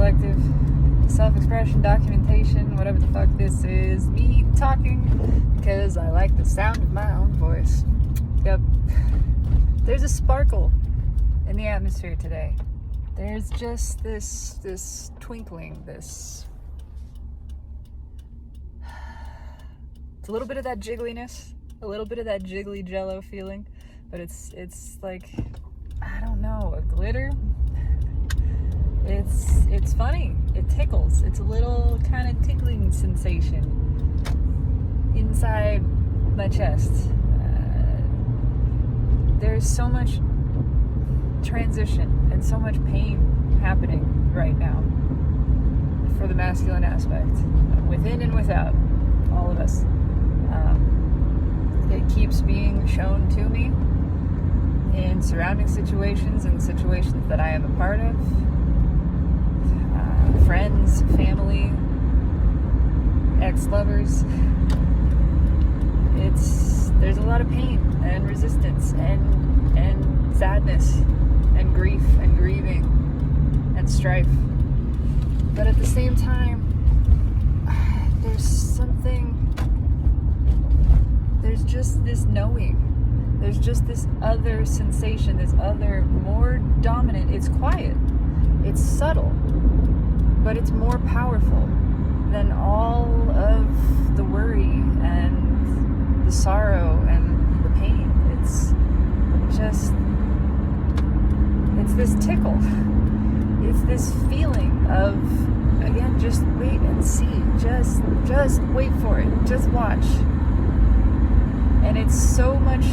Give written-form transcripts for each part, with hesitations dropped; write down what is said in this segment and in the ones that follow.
collective self-expression, documentation, whatever the fuck this is, me talking because I like the sound of my own voice. Yep. There's a sparkle in the atmosphere today. There's just this twinkling, it's a little bit of that jiggliness, a little bit of that jiggly jello feeling, but it's like, I don't know, a glitter. It's funny. It tickles. It's a little kind of tickling sensation inside my chest. There's so much transition and so much pain happening right now for the masculine aspect, within and without, all of us. It keeps being shown to me in surrounding situations and situations that I am a part of. Friends, family, ex-lovers. There's a lot of pain and resistance and sadness and grief and grieving and strife. But at the same time, there's just this knowing. There's just this other sensation, this other more dominant. It's quiet. It's subtle. But it's more powerful than all of the worry and the sorrow and the pain. It's this tickle. It's this feeling of, again, just wait and see. Just wait for it. Just watch. And it's so much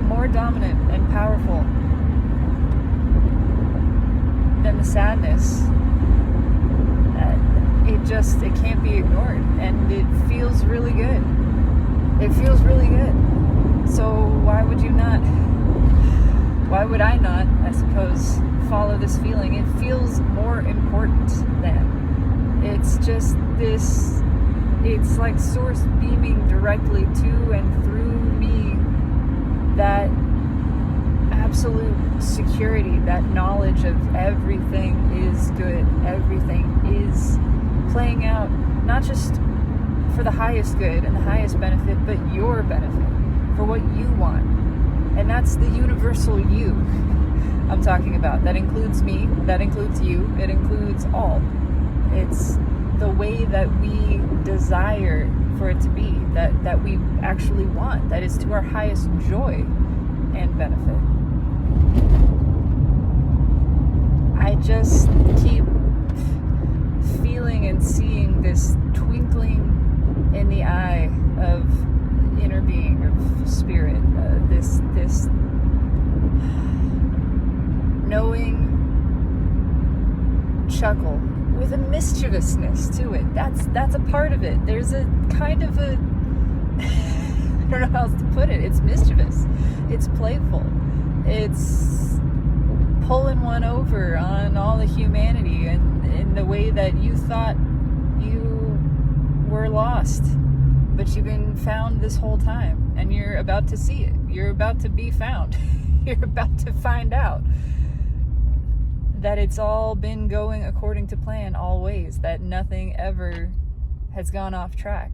more dominant and powerful than the sadness. It can't be ignored, and it feels really good. It feels really good. So why would I not, I suppose, follow this feeling? It feels more important than. It's just this, it's like source beaming directly to and through me, that absolute security, that knowledge of everything is good, everything is playing out, not just for the highest good and the highest benefit, but your benefit, for what you want. And that's the universal you I'm talking about. That includes me, that includes you, it includes all. It's the way that we desire for it to be, that we actually want, that is to our highest joy and benefit. I just keep feeling and seeing this twinkling in the eye of inner being, of spirit, this knowing chuckle with a mischievousness to it. That's a part of it. There's a kind of a I don't know how else to put it. It's mischievous. It's playful. It's pulling one over on all the humanity and in the way that you thought you were lost, but you've been found this whole time, and you're about to see it. You're about to be found. You're about to find out that it's all been going according to plan always, that nothing ever has gone off track.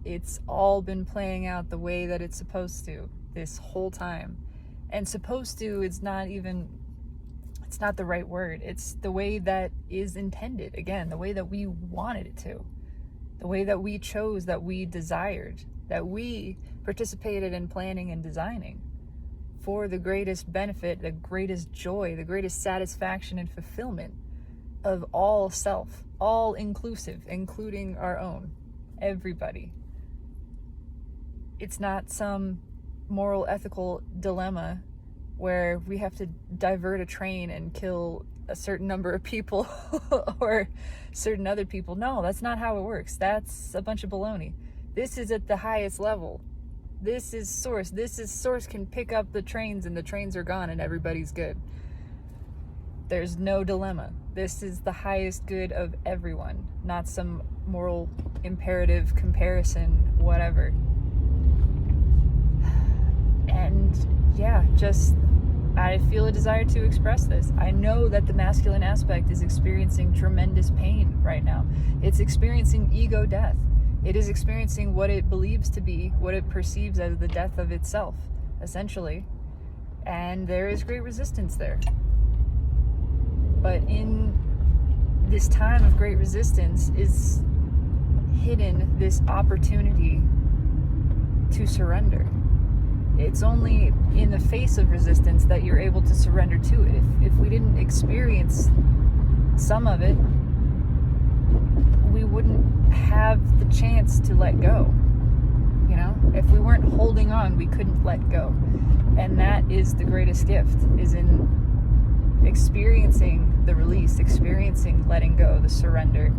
It's all been playing out the way that it's supposed to this whole time. And supposed to is not even, it's not the right word. It's the way that is intended. Again, the way that we wanted it to. The way that we chose, that we desired, that we participated in planning and designing for the greatest benefit, the greatest joy, the greatest satisfaction and fulfillment of all self, all inclusive, including our own, everybody. It's not some moral, ethical dilemma where we have to divert a train and kill a certain number of people or certain other people. No, that's not how it works. That's a bunch of baloney. This is at the highest level. This is source. Source can pick up the trains and the trains are gone and everybody's good. There's no dilemma. This is the highest good of everyone, not some moral imperative comparison, whatever. And yeah, just I feel a desire to express this. I know that the masculine aspect is experiencing tremendous pain right now. It's experiencing ego death. It is experiencing what it believes to be, what it perceives as the death of itself, essentially. And there is great resistance there. But in this time of great resistance is hidden this opportunity to surrender. It's only in the face of resistance that you're able to surrender to it. If we didn't experience some of it, we wouldn't have the chance to let go. You know, if we weren't holding on, we couldn't let go. And that is the greatest gift, is in experiencing the release, experiencing letting go, the surrender,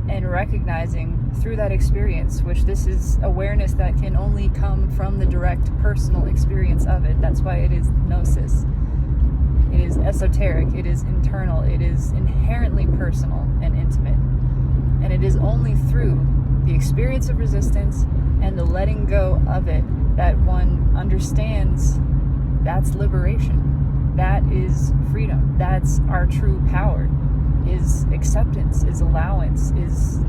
and recognizing through that experience, which this is awareness that can only come from the direct personal experience of it. That's why it is gnosis. It is esoteric, it is internal, it is inherently personal and intimate. And it is only through the experience of resistance and the letting go of it that one understands that's liberation. That is freedom. That's our true power. Is acceptance, is allowance, is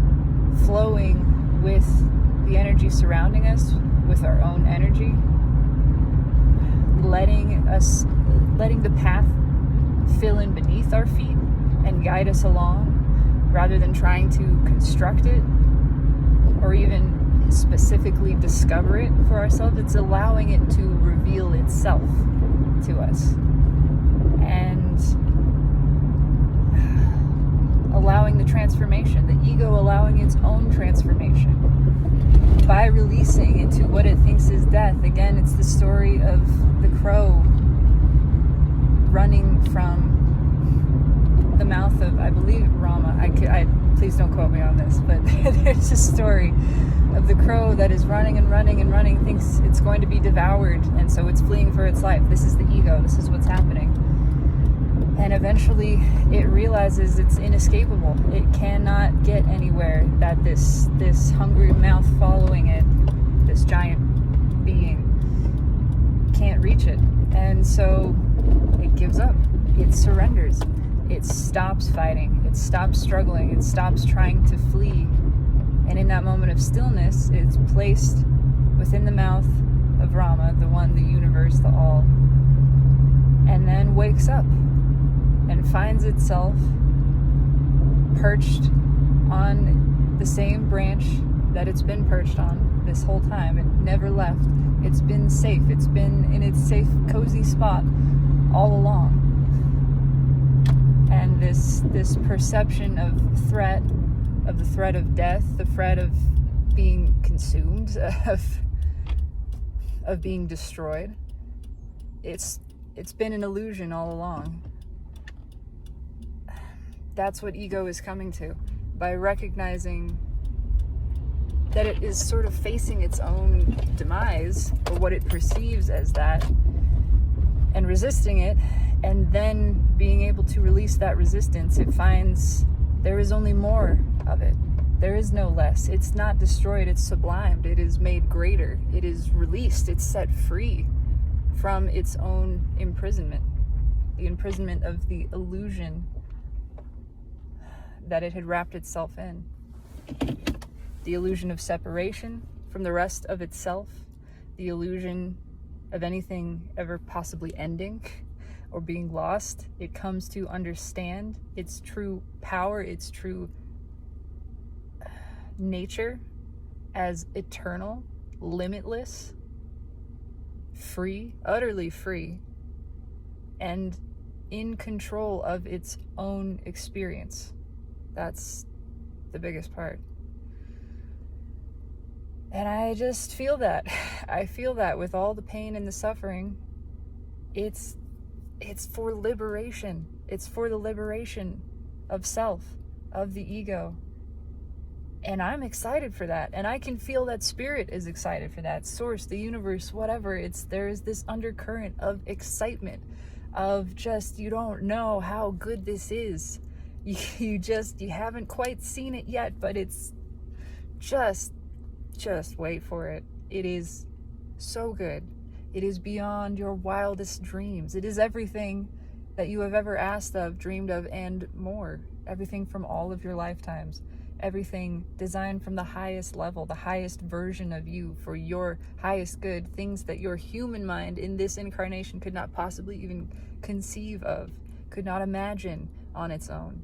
flowing with the energy surrounding us, with our own energy, letting the path fill in beneath our feet and guide us along, rather than trying to construct it or even specifically discover it for ourselves. It's allowing it to reveal itself to us. And allowing the transformation, the ego allowing its own transformation by releasing into what it thinks is death. Again, it's the story of the crow running from the mouth of, I believe, Rama. I please don't quote me on this, but there's a story of the crow that is running and running and running, thinks it's going to be devoured, and so it's fleeing for its life. This is the ego. This is what's happening. And eventually it realizes it's inescapable. It cannot get anywhere, that this hungry mouth following it, this giant being, can't reach it. And so it gives up. It surrenders. It stops fighting. It stops struggling. It stops trying to flee. And in that moment of stillness, it's placed within the mouth of Rama, the one, the universe, the all, and then wakes up and finds itself perched on the same branch that it's been perched on this whole time. It never left. It's been safe. It's been in its safe, cozy spot all along. And this perception of threat, of the threat of death, the threat of being consumed, of being destroyed, it's been an illusion all along. That's what ego is coming to, by recognizing that it is sort of facing its own demise, or what it perceives as that, and resisting it, and then being able to release that resistance. It finds there is only more of it. There is no less. It's not destroyed, it's sublimed, it is made greater, it is released, it's set free from its own imprisonment, the imprisonment of the illusion that it had wrapped itself in. The illusion of separation from the rest of itself, the illusion of anything ever possibly ending or being lost. It comes to understand its true power, its true nature as eternal, limitless, free, utterly free, and in control of its own experience. That's the biggest part. And I just feel that. I feel that with all the pain and the suffering. It's for liberation. It's for the liberation of self, of the ego. And I'm excited for that. And I can feel that spirit is excited for that. Source, the universe, whatever. There is this undercurrent of excitement, of just, you don't know how good this is. You haven't quite seen it yet, but it's just wait for it. It is so good. It is beyond your wildest dreams. It is everything that you have ever asked of, dreamed of, and more. Everything from all of your lifetimes. Everything designed from the highest level, the highest version of you for your highest good, things that your human mind in this incarnation could not possibly even conceive of, could not imagine on its own.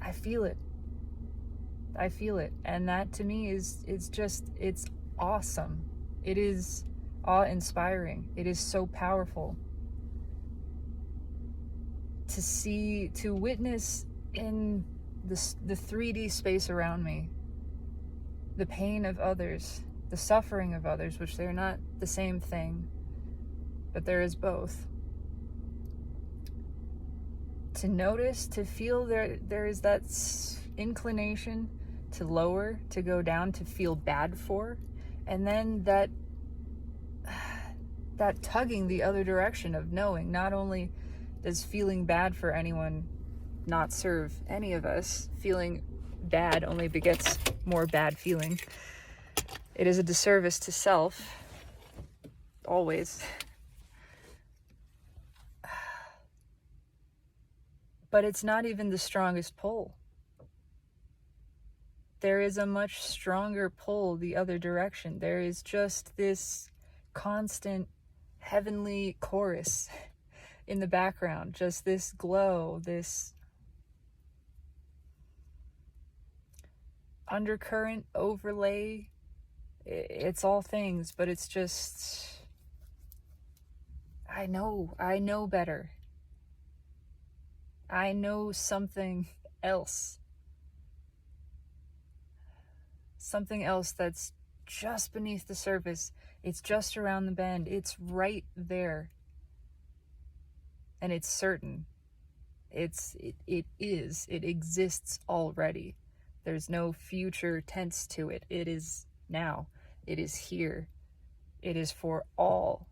I feel it. I feel it. And that to me is just, it's awesome. It is awe-inspiring. It is so powerful to see, to witness in the 3D space around me, the pain of others, the suffering of others, which they're not the same thing, but there is both. To notice, to feel there is that inclination to lower, to go down, to feel bad for, and then that tugging the other direction of knowing not only does feeling bad for anyone not serve any of us, feeling bad only begets more bad feeling. It is a disservice to self, always. But it's not even the strongest pull. There is a much stronger pull the other direction. There is just this constant heavenly chorus in the background, just this glow, this undercurrent overlay. It's all things, but it's just, I know better. I know something else. Something else that's just beneath the surface. It's just around the bend. It's right there. And it's certain. It exists already. There's no future tense to it. It is now. It is here. It is for all.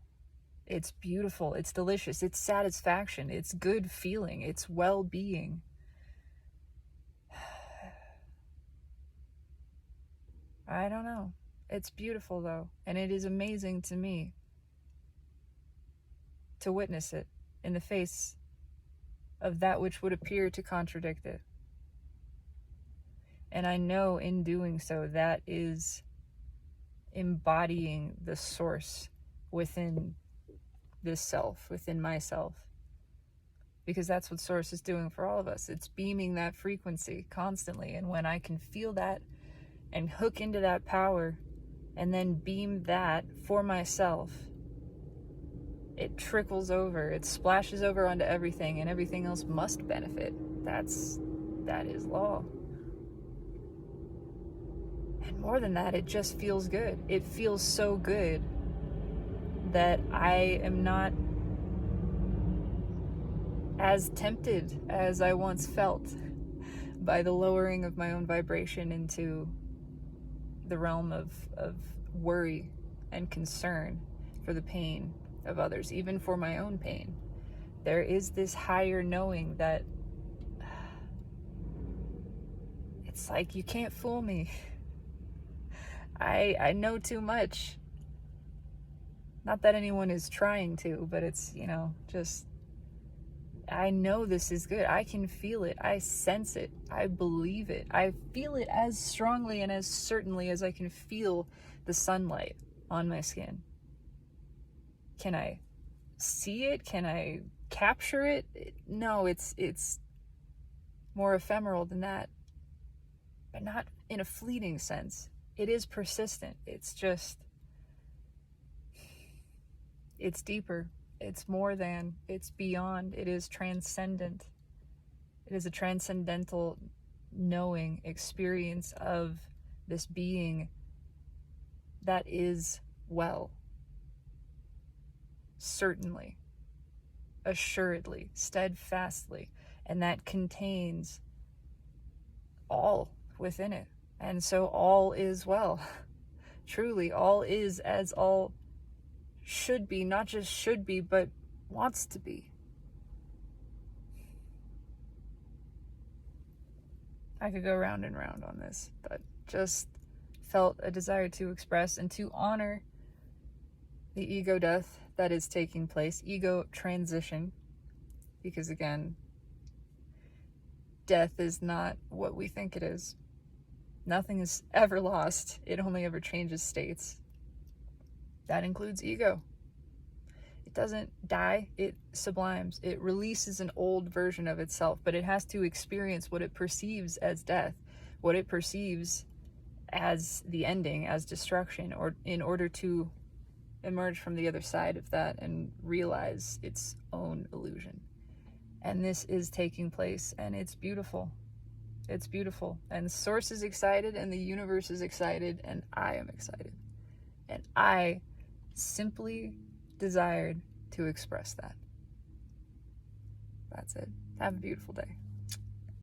It's beautiful. It's delicious. It's satisfaction. It's good feeling. It's well-being. I don't know. It's beautiful though. And it is amazing to me to witness it in the face of that which would appear to contradict it. And I know in doing so, that is embodying the source within this self, within myself. Because that's what source is doing for all of us. It's beaming that frequency constantly. And when I can feel that and hook into that power and then beam that for myself, it trickles over, it splashes over onto everything, and everything else must benefit. That is law. And more than that, it just feels good. It feels so good that I am not as tempted as I once felt by the lowering of my own vibration into the realm of worry and concern for the pain of others, even for my own pain. There is this higher knowing that it's like, you can't fool me. I know too much. Not that anyone is trying to, but it's, just, I know this is good. I can feel it. I sense it. I believe it. I feel it as strongly and as certainly as I can feel the sunlight on my skin. Can I see it? Can I capture it? No, it's more ephemeral than that, but not in a fleeting sense. It is persistent. It's just, it's deeper. It's more than, it's beyond, it is transcendent. It is a transcendental knowing experience of this being that is well. Certainly, assuredly, steadfastly, and that contains all within it. And so all is well. Truly, all is as all should be, not just should be, but wants to be. I could go round and round on this, but just felt a desire to express and to honor the ego death that is taking place, ego transition, because again, death is not what we think it is. Nothing is ever lost. It only ever changes states. That includes ego. It doesn't die, it sublimes. It releases an old version of itself, but it has to experience what it perceives as death, what it perceives as the ending, as destruction, or in order to emerge from the other side of that and realize its own illusion. And this is taking place, and it's beautiful. It's beautiful. And Source is excited, and the universe is excited, and I am excited. And I simply desired to express that. That's it. Have a beautiful day.